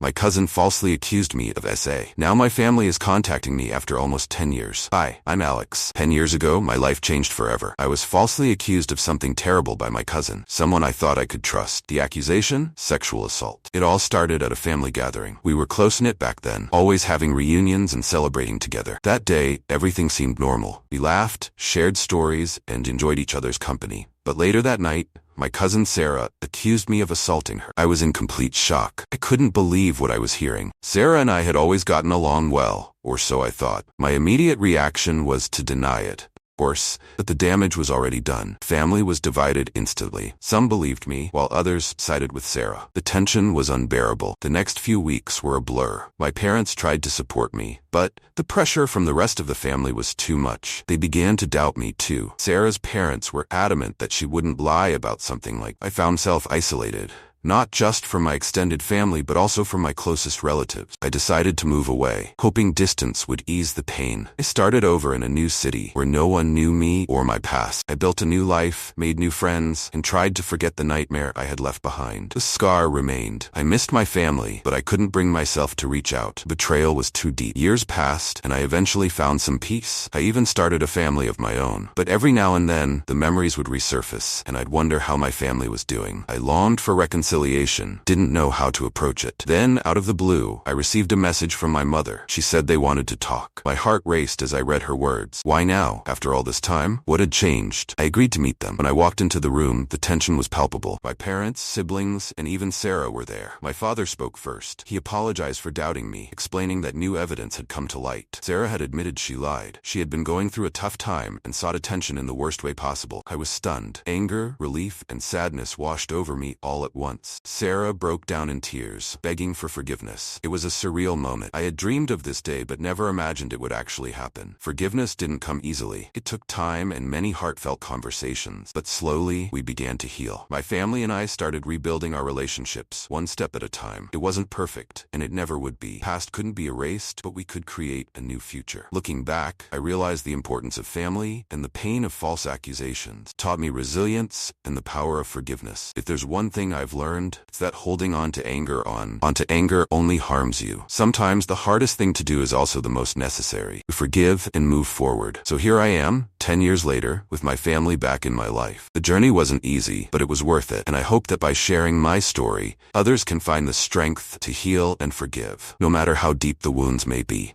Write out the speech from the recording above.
My cousin falsely accused me of SA. Now my family is contacting me after almost 10 years. Hi, I'm Alex. 10 years ago, my life changed forever. I was falsely accused of something terrible by my cousin, someone I thought I could trust. The accusation? Sexual assault. It all started at a family gathering. We were close-knit back then, always having reunions and celebrating together. That day, everything seemed normal. We laughed, shared stories, and enjoyed each other's company. But later that night, my cousin Sarah accused me of assaulting her. I was in complete shock. I couldn't believe what I was hearing. Sarah and I had always gotten along well, or so I thought. My immediate reaction was to deny it. Of course, but the damage was already done. Family was divided instantly. Some believed me, while others sided with Sarah. The tension was unbearable. The next few weeks were a blur. My parents tried to support me, but the pressure from the rest of the family was too much. They began to doubt me too. Sarah's parents were adamant that she wouldn't lie about something like I found myself isolated. Not just from my extended family, but also from my closest relatives. I decided to move away, hoping distance would ease the pain. I started over in a new city where no one knew me or my past. I built a new life, made new friends, and tried to forget the nightmare I had left behind. The scar remained. I missed my family, but I couldn't bring myself to reach out. Betrayal was too deep. Years passed, and I eventually found some peace. I even started a family of my own. But every now and then, the memories would resurface, and I'd wonder how my family was doing. I longed for reconciliation, didn't know how to approach it. Then, out of the blue, I received a message from my mother. She said they wanted to talk. My heart raced as I read her words. Why now? After all this time? What had changed? I agreed to meet them. When I walked into the room, the tension was palpable. My parents, siblings, and even Sarah were there. My father spoke first. He apologized for doubting me, explaining that new evidence had come to light. Sarah had admitted she lied. She had been going through a tough time and sought attention in the worst way possible. I was stunned. Anger, relief, and sadness washed over me all at once. Sarah broke down in tears, begging for forgiveness. It was a surreal moment. I had dreamed of this day but never imagined it would actually happen. Forgiveness didn't come easily. It took time and many heartfelt conversations, but slowly we began to heal. My family and I started rebuilding our relationships, one step at a time. It wasn't perfect, and it never would be. Past couldn't be erased, but we could create a new future. Looking back, I realized the importance of family, and the pain of false accusations taught me resilience and the power of forgiveness. If there's one thing I've learned, it's that holding on to anger only harms you. Sometimes the hardest thing to do is also the most necessary. To forgive and move forward. So here I am, 10 years later, with my family back in my life. The journey wasn't easy, but it was worth it, and I hope that by sharing my story, others can find the strength to heal and forgive, no matter how deep the wounds may be.